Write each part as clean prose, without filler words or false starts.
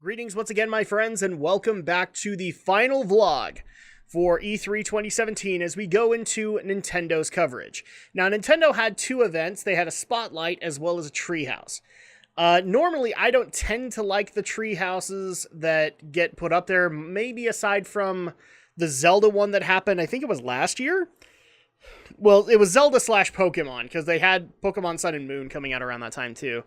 Greetings once again, my friends, and welcome back to the final vlog for E3 2017 as we go into Nintendo's coverage. Now, Nintendo had two events. They had a Spotlight as well as a Treehouse. Normally, I don't tend to like the Treehouses that get put up there, maybe aside from the Zelda one that happened, I think it was last year? Well, it was Zelda slash Pokemon, because they had Pokemon Sun and Moon coming out around that time, too.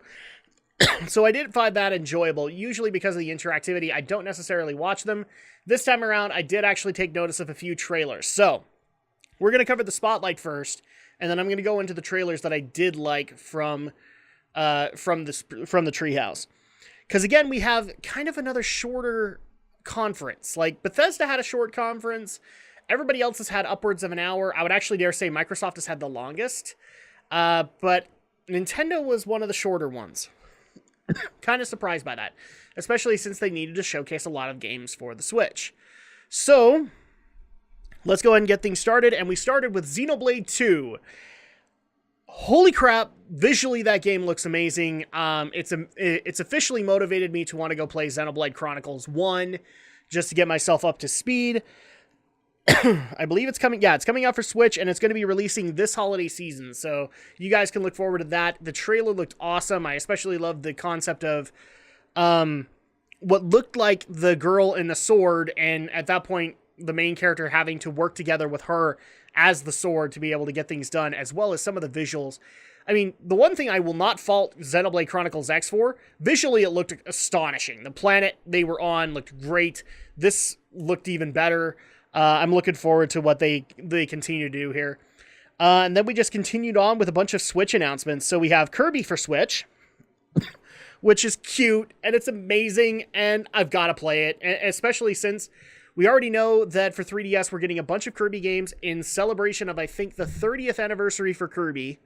So I did find that enjoyable, usually because of the interactivity. I don't necessarily watch them. This time around, I did actually take notice of a few trailers. So, we're going to cover the Spotlight first, and then I'm going to go into the trailers that I did like from the Treehouse. Because again, we have kind of another shorter conference. Like, Bethesda had a short conference. Everybody else has had upwards of an hour. I would actually dare say Microsoft has had the longest. But Nintendo was one of the shorter ones. Kind of surprised by that, especially since they needed to showcase a lot of games for the Switch. So, let's go ahead and get things started, and we started with Xenoblade 2. Holy crap, visually that game looks amazing. It's officially motivated me to want to go play Xenoblade Chronicles 1, just to get myself up to speed. I believe it's coming out for Switch, and it's going to be releasing this holiday season, so you guys can look forward to that. The trailer looked awesome. I especially loved the concept of what looked like the girl in the sword, and at that point, the main character having to work together with her as the sword to be able to get things done, as well as some of the visuals. I mean, the one thing I will not fault Xenoblade Chronicles X for, visually it looked astonishing. The planet they were on looked great. This looked even better. I'm looking forward to what they continue to do here. And then we just continued on with a bunch of Switch announcements. So we have Kirby for Switch, which is cute, and it's amazing, and I've got to play it, especially since we already know that for 3DS we're getting a bunch of Kirby games in celebration of, I think, the 30th anniversary for Kirby.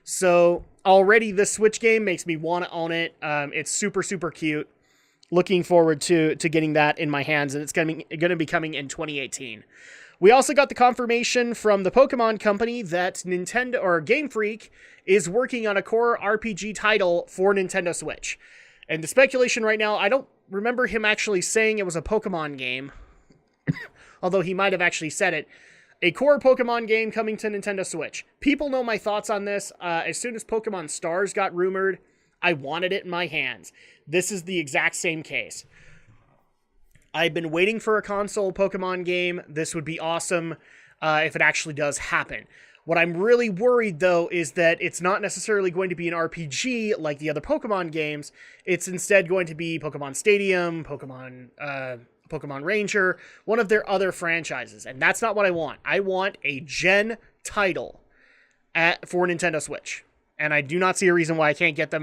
So already this Switch game makes me want to own it. It's super, super cute. Looking forward to getting that in my hands, and it's going to be coming in 2018. We also got the confirmation from the Pokemon company that Nintendo or Game Freak is working on a core RPG title for Nintendo Switch. And the speculation right now, I don't remember him actually saying it was a Pokemon game, although he might have actually said it. A core Pokemon game coming to Nintendo Switch. People know my thoughts on this. As soon as Pokemon Stars got rumored, I wanted it in my hands. This is the exact same case. I've been waiting for a console Pokemon game. This would be awesome if it actually does happen. What I'm really worried, though, is that it's not necessarily going to be an RPG like the other Pokemon games. It's instead going to be Pokemon Stadium, Pokemon Ranger, one of their other franchises. And that's not what I want. I want a gen title for Nintendo Switch. And I do not see a reason why I can't get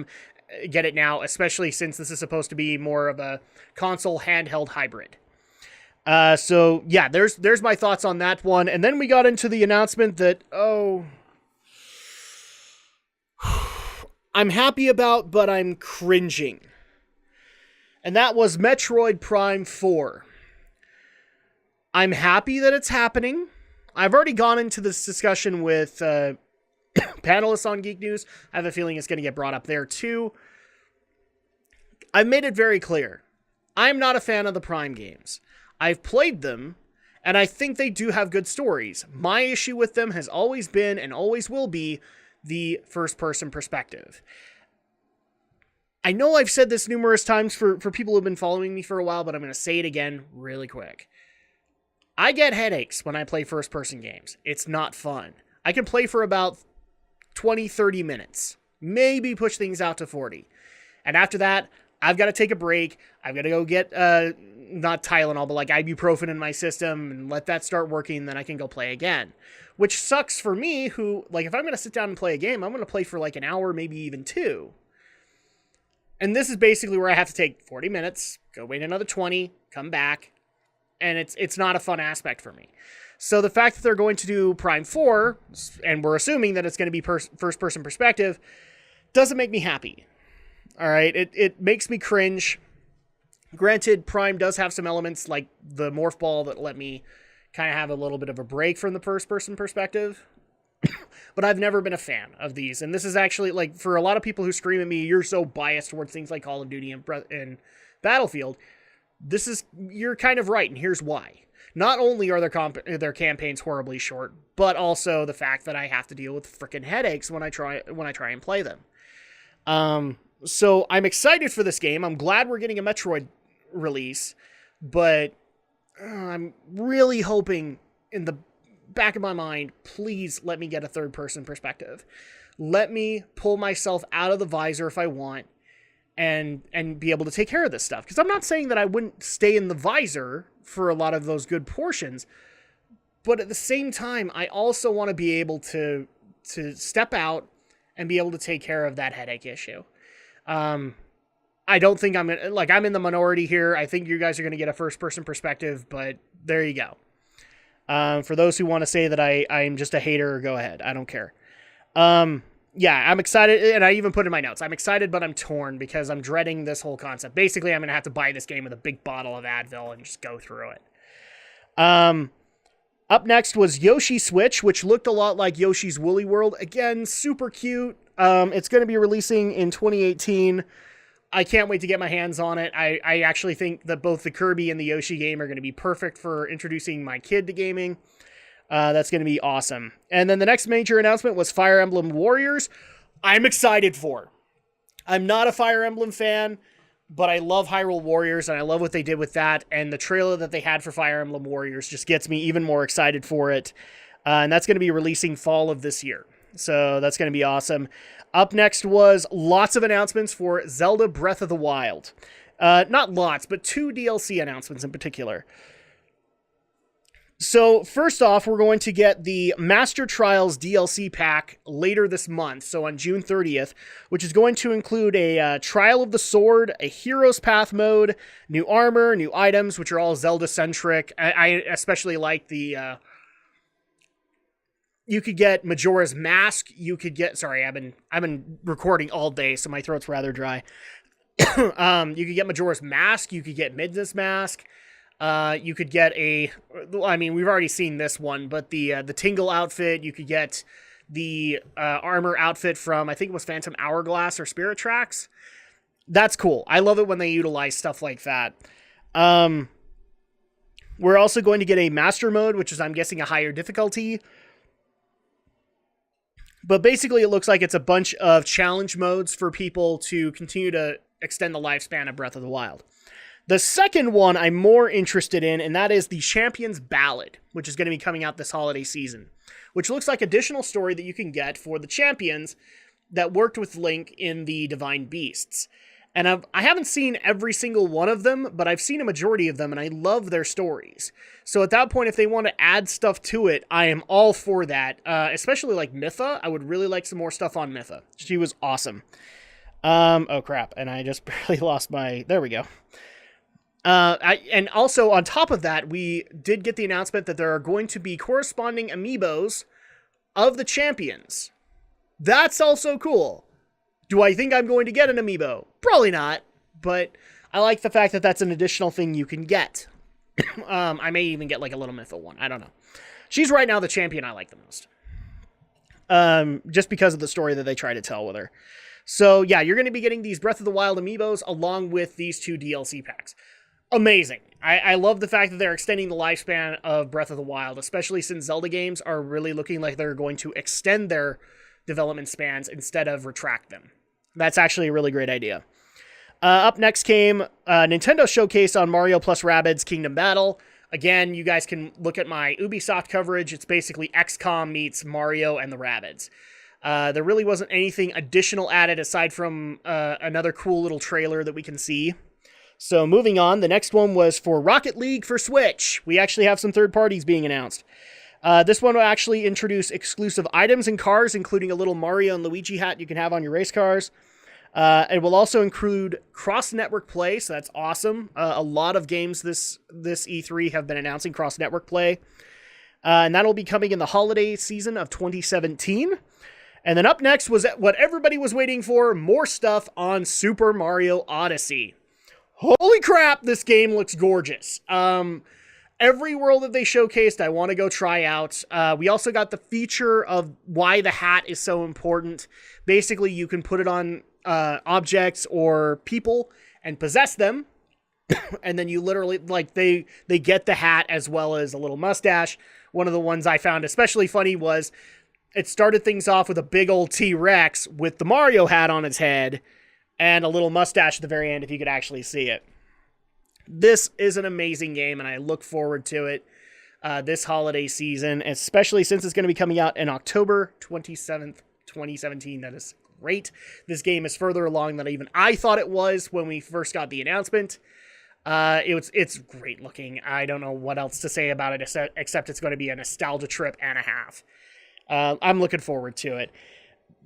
it now, especially since this is supposed to be more of a console handheld hybrid. So yeah, there's my thoughts on that one. And then we got into the announcement that, I'm happy about, but I'm cringing. And that was Metroid Prime 4. I'm happy that it's happening. I've already gone into this discussion with panelists on Geek News. I have a feeling it's going to get brought up there too. I've made it very clear. I'm not a fan of the Prime games. I've played them, and I think they do have good stories. My issue with them has always been, and always will be, the first-person perspective. I know I've said this numerous times for people who've been following me for a while, but I'm going to say it again really quick. I get headaches when I play first-person games. It's not fun. I can play for about 20, 30 minutes. Maybe push things out to 40. And after that, I've got to take a break. I've got to go get, not Tylenol, but like ibuprofen in my system and let that start working, then I can go play again. Which sucks for me, who, like, if I'm going to sit down and play a game, I'm going to play for like an hour, maybe even 2. And this is basically where I have to take 40 minutes, go wait another 20, come back, and it's not a fun aspect for me. So the fact that they're going to do Prime 4, and we're assuming that it's going to be first-person perspective, doesn't make me happy. All right, it makes me cringe. Granted, Prime does have some elements like the Morph Ball that let me kind of have a little bit of a break from the first-person perspective. But I've never been a fan of these. And this is actually, like, for a lot of people who scream at me, you're so biased towards things like Call of Duty and Battlefield, you're kind of right, and here's why. Not only are their campaigns horribly short, but also the fact that I have to deal with freaking headaches when I try and play them. So I'm excited for this game. I'm glad we're getting a Metroid release, but I'm really hoping in the back of my mind, please let me get a third-person perspective. Let me pull myself out of the visor if I want and be able to take care of this stuff. Because I'm not saying that I wouldn't stay in the visor for a lot of those good portions, but at the same time, I also want to be able to step out and be able to take care of that headache issue. I don't think I'm in the minority here. I think you guys are going to get a first-person perspective, but there you go. For those who want to say that I'm just a hater, go ahead. I don't care. Yeah, I'm excited, and I even put in my notes, I'm excited, but I'm torn because I'm dreading this whole concept. Basically, I'm going to have to buy this game with a big bottle of Advil and just go through it. Up next was Yoshi Switch, which looked a lot like Yoshi's Woolly World. Again, super cute. It's going to be releasing in 2018. I can't wait to get my hands on it. I actually think that both the Kirby and the Yoshi game are going to be perfect for introducing my kid to gaming. That's going to be awesome. And then the next major announcement was Fire Emblem Warriors. I'm excited for. I'm not a Fire Emblem fan, but I love Hyrule Warriors, and I love what they did with that. And the trailer that they had for Fire Emblem Warriors just gets me even more excited for it. And that's going to be releasing fall of this year. So that's going to be awesome. Up next was lots of announcements for Zelda Breath of the Wild. Not lots, but 2 DLC announcements in particular. So first off, we're going to get the Master Trials DLC pack later this month, so on June 30th, which is going to include a Trial of the Sword, a Hero's Path mode, new armor, new items, which are all Zelda-centric. I especially like the... you could get Majora's Mask. You could get... Sorry, I've been recording all day, so my throat's rather dry. You could get Majora's Mask. You could get Midna's Mask. You could get we've already seen this one, but the Tingle outfit, you could get the armor outfit from, I think it was Phantom Hourglass or Spirit Tracks. That's cool. I love it when they utilize stuff like that. We're also going to get a master mode, which is, I'm guessing, a higher difficulty. But basically, it looks like it's a bunch of challenge modes for people to continue to extend the lifespan of Breath of the Wild. The second one I'm more interested in, and that is the Champion's Ballad, which is going to be coming out this holiday season, which looks like additional story that you can get for the champions that worked with Link in the Divine Beasts. And I haven't seen every single one of them, but I've seen a majority of them, and I love their stories. So at that point, if they want to add stuff to it, I am all for that, especially like Mytha. I would really like some more stuff on Mytha. She was awesome. Oh, crap, and I just barely lost my... There we go. And also on top of that, we did get the announcement that there are going to be corresponding amiibos of the champions. That's also cool. Do I think I'm going to get an amiibo? Probably not, but I like the fact that that's an additional thing you can get. I may even get like a little Mytha one. I don't know. She's right now the champion I like the most. Just because of the story that they try to tell with her. So yeah, you're going to be getting these Breath of the Wild amiibos along with these 2 DLC packs. Amazing. I love the fact that they're extending the lifespan of Breath of the Wild, especially since Zelda games are really looking like they're going to extend their development spans instead of retract them. That's actually a really great idea. Up next came Nintendo showcase on Mario plus Rabbids Kingdom Battle. Again, you guys can look at my Ubisoft coverage. It's basically XCOM meets Mario and the Rabbids. There really wasn't anything additional added aside from another cool little trailer that we can see. So moving on, the next one was for Rocket League for Switch. We actually have some third parties being announced. This one will actually introduce exclusive items and cars, including a little Mario and Luigi hat you can have on your race cars. It will also include cross-network play, so that's awesome. A lot of games this E3 have been announcing cross-network play. And that'll be coming in the holiday season of 2017. And then up next was what everybody was waiting for, more stuff on Super Mario Odyssey. Holy crap, this game looks gorgeous. Every world that they showcased, I want to go try out. We also got the feature of why the hat is so important. Basically, you can put it on objects or people and possess them. And then you literally, like, they get the hat as well as a little mustache. One of the ones I found especially funny was it started things off with a big old T-Rex with the Mario hat on its head and a little mustache at the very end, if you could actually see it. This is an amazing game, and I look forward to it this holiday season, especially since it's going to be coming out in October 27th, 2017. That is great. This game is further along than even I thought it was when we first got the announcement. It's great looking. I don't know what else to say about it except it's going to be a nostalgia trip and a half. I'm looking forward to it.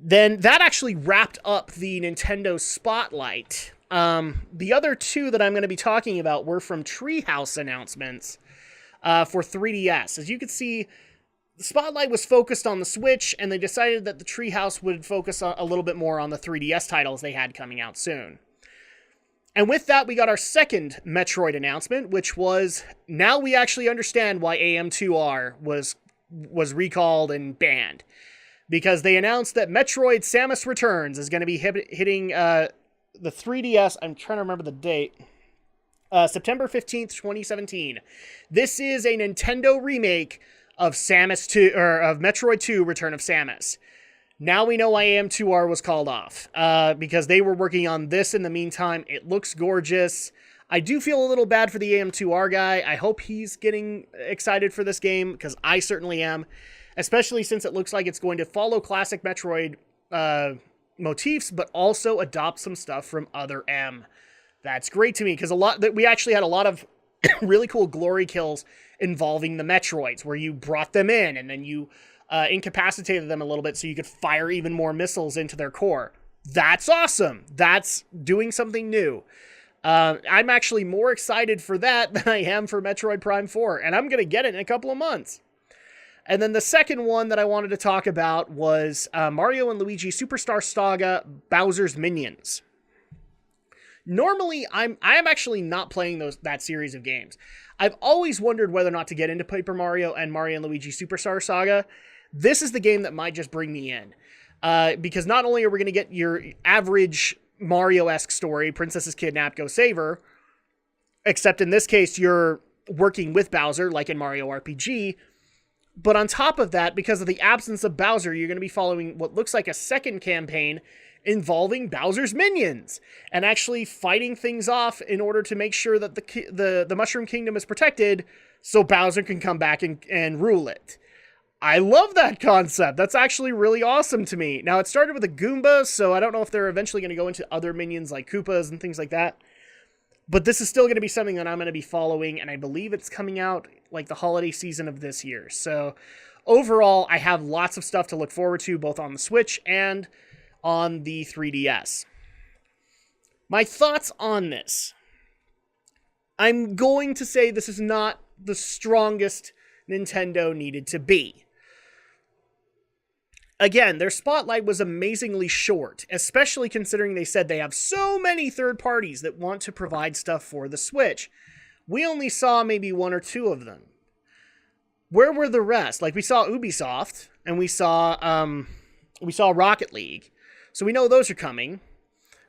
Then that actually wrapped up the Nintendo Spotlight. The other two that I'm going to be talking about were from Treehouse Announcements for 3DS. As you can see, the Spotlight was focused on the Switch, and they decided that the Treehouse would focus a little bit more on the 3DS titles they had coming out soon. And with that, we got our second Metroid announcement, which was, now we actually understand why AM2R was recalled and banned. Because they announced that Metroid Samus Returns is going to be hitting the 3DS, I'm trying to remember the date, September 15th, 2017. This is a Nintendo remake of Samus 2, or of Metroid 2 Return of Samus. Now we know why AM2R was called off, because they were working on this in the meantime. It looks gorgeous. I do feel a little bad for the AM2R guy. I hope he's getting excited for this game, because I certainly am, especially since it looks like it's going to follow classic Metroid motifs, but also adopt some stuff from Other M. That's great to me, because we actually had a lot of really cool glory kills involving the Metroids, where you brought them in, and then you incapacitated them a little bit so you could fire even more missiles into their core. That's awesome. That's doing something new. I'm actually more excited for that than I am for Metroid Prime 4, and I'm going to get it in a couple of months. And then the second one that I wanted to talk about was Mario and Luigi Superstar Saga Bowser's Minions. Normally, I am actually not playing that series of games. I've always wondered whether or not to get into Paper Mario and Mario and Luigi Superstar Saga. This is the game that might just bring me in. Because not only are we going to get your average Mario-esque story, Princess is kidnapped, go save her, except in this case, you're working with Bowser, like in Mario RPG, but on top of that, because of the absence of Bowser, you're going to be following what looks like a second campaign involving Bowser's minions, and actually fighting things off in order to make sure that the Mushroom Kingdom is protected, so Bowser can come back and rule it. I love that concept. That's actually really awesome to me. Now, it started with a Goomba, so I don't know if they're eventually going to go into other minions like Koopas and things like that. But this is still going to be something that I'm going to be following, and I believe it's coming out like the holiday season of this year. So overall, I have lots of stuff to look forward to, both on the Switch and on the 3DS. My thoughts on this. I'm going to say this is not the strongest Nintendo needed to be. Again, their spotlight was amazingly short, especially considering they said they have so many third parties that want to provide stuff for the Switch. We only saw maybe one or two of them. Where were the rest? Like, we saw Ubisoft, and we saw Rocket League. So we know those are coming.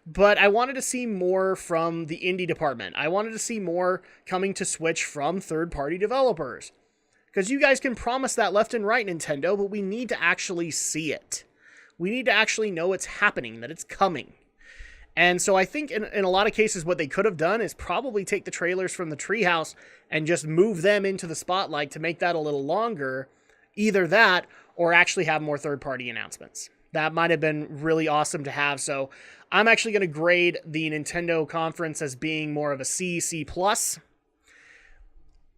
But I wanted to see more from the indie department. I wanted to see more coming to Switch from third-party developers. Because you guys can promise that left and right, Nintendo, but we need to actually see it. We need to actually know it's happening, that it's coming. And so I think in a lot of cases what they could have done is probably take the trailers from the Treehouse and just move them into the spotlight to make that a little longer. Either that, or actually have more third-party announcements. That might have been really awesome to have. So I'm actually going to grade the Nintendo conference as being more of a C+.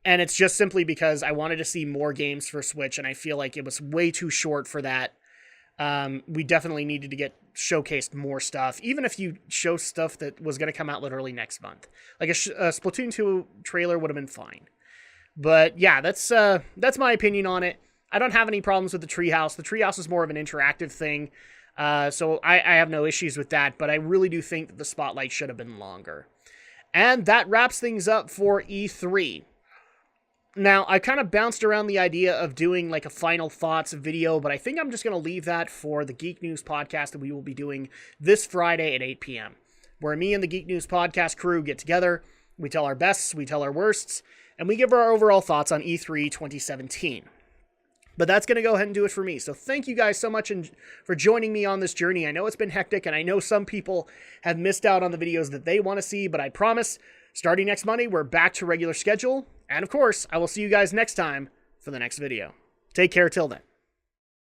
And it's just simply because I wanted to see more games for Switch, and I feel like it was way too short for that. We definitely needed to get showcased more stuff, even if you show stuff that was going to come out literally next month. Like a Splatoon 2 trailer would have been fine. But yeah, that's my opinion on it. I don't have any problems with the Treehouse. The Treehouse is more of an interactive thing, so I have no issues with that, but I really do think that the spotlight should have been longer. And that wraps things up for E3. Now, I kind of bounced around the idea of doing like a final thoughts video, but I think I'm just going to leave that for the Geek News podcast that we will be doing this Friday at 8 p.m., where me and the Geek News podcast crew get together, We tell our bests, we tell our worsts, and we give our overall thoughts on E3 2017. But that's going to go ahead and do it for me. So thank you guys so much for joining me on this journey. I know it's been hectic, and I know some people have missed out on the videos that they want to see, but I promise, starting next Monday, we're back to regular schedule. And of course, I will see you guys next time for the next video. Take care till then.